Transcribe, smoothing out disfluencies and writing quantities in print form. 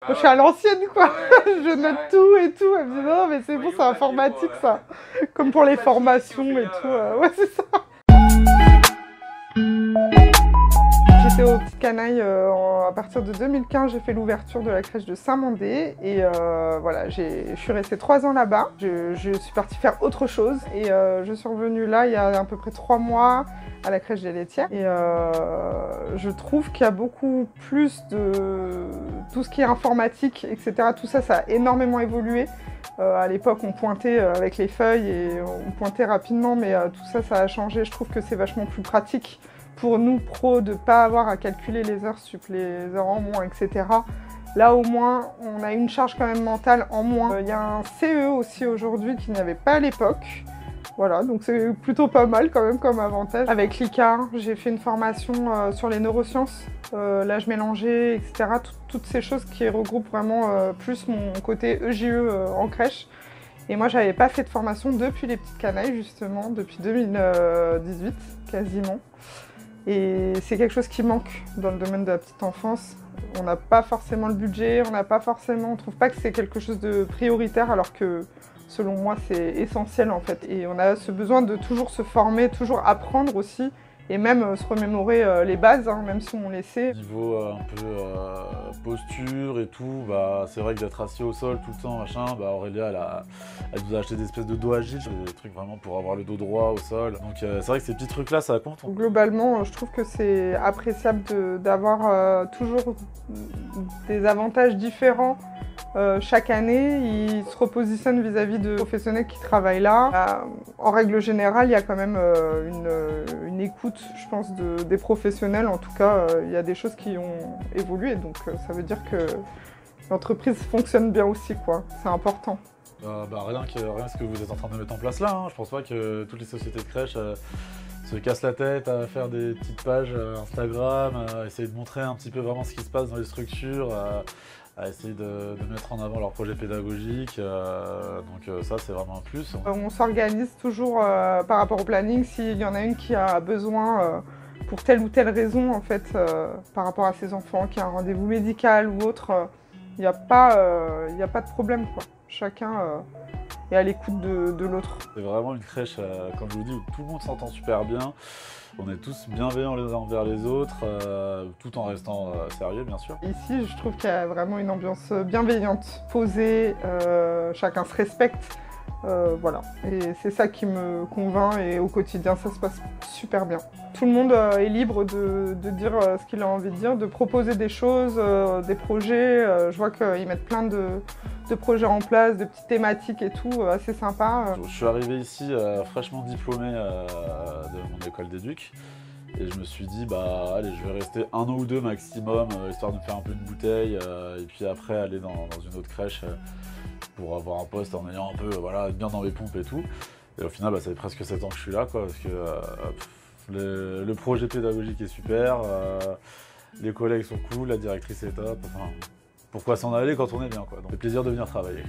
Je suis à l'ancienne, quoi. Je note tout et tout. Elle me dit non, mais c'est bon, c'est informatique, ça. Comme pour les formations et tout. Ouais, c'est ça. J'étais au Petit Canaille à partir de 2015. J'ai fait l'ouverture de la crèche de Saint-Mandé. Et voilà, je suis restée 3 ans là-bas. Je suis partie faire autre chose. Et je suis revenue là il y a à peu près 3 mois à la crèche des laitières. Et je trouve qu'il y a beaucoup plus de tout ce qui est informatique, etc. Tout ça, ça a énormément évolué. À l'époque, on pointait avec les feuilles et on pointait rapidement, mais tout ça, ça a changé. Je trouve que c'est vachement plus pratique pour nous, pros, de ne pas avoir à calculer les heures sup, les heures en moins, etc. Là, au moins, on a une charge quand même mentale en moins. Il y a un CE aussi aujourd'hui qu'il n'y avait pas à l'époque. Voilà, donc c'est plutôt pas mal quand même comme avantage. Avec l'ICAR, j'ai fait une formation sur les neurosciences, l'âge mélangé, etc. Toutes ces choses qui regroupent vraiment plus mon côté EJE en crèche. Et moi, j'avais pas fait de formation depuis les Petites Canailles, justement, depuis 2018, quasiment. Et c'est quelque chose qui manque dans le domaine de la petite enfance. On n'a pas forcément le budget, on trouve pas que c'est quelque chose de prioritaire, alors que selon moi, c'est essentiel en fait. Et on a ce besoin de toujours se former, toujours apprendre aussi, et même se remémorer les bases, hein, même si on les sait. Niveau un peu posture et tout, bah, c'est vrai que d'être assis au sol tout le temps, machin, bah, Aurélia, elle nous a acheté des espèces de dos agiles, des trucs vraiment pour avoir le dos droit au sol. Donc c'est vrai que ces petits trucs-là, ça compte. Globalement, je trouve que c'est appréciable d'avoir toujours des avantages différents. Chaque année, ils se repositionnent vis-à-vis de professionnels qui travaillent là. En règle générale, il y a quand même une écoute, je pense, des professionnels. En tout cas, il y a des choses qui ont évolué, donc ça veut dire que l'entreprise fonctionne bien aussi, quoi. C'est important. Rien que ce que vous êtes en train de mettre en place là, hein. Je pense pas que toutes les sociétés de crèche se cassent la tête à faire des petites pages Instagram, à essayer de montrer un petit peu vraiment ce qui se passe dans les structures, à essayer de mettre en avant leur projet pédagogique, donc ça c'est vraiment un plus. On s'organise toujours par rapport au planning, s'il y en a une qui a besoin pour telle ou telle raison en fait, par rapport à ses enfants, qui a un rendez-vous médical ou autre, il n'y a pas de problème, quoi. Chacun est à l'écoute de l'autre. C'est vraiment une crèche, comme je vous dis, où tout le monde s'entend super bien. On est tous bienveillants les uns envers les autres, tout en restant sérieux, bien sûr. Ici, je trouve qu'il y a vraiment une ambiance bienveillante, posée, chacun se respecte. Voilà, et c'est ça qui me convainc, et au quotidien, ça se passe super bien. Tout le monde est libre de dire ce qu'il a envie de dire, de proposer des choses, des projets. Je vois qu'ils mettent plein de projets en place, de petites thématiques et tout, assez sympa. Je suis arrivé ici fraîchement diplômé de mon école d'éduc. Et je me suis dit, bah allez, je vais rester 1 an ou 2 maximum, histoire de me faire un peu une bouteille, et puis après aller dans une autre crèche pour avoir un poste en ayant un peu, voilà, bien dans mes pompes et tout. Et au final, bah, ça fait presque 7 ans que je suis là, quoi, parce que le projet pédagogique est super, les collègues sont cool, la directrice est top, enfin, pourquoi s'en aller quand on est bien, quoi. Donc, c'est plaisir de venir travailler.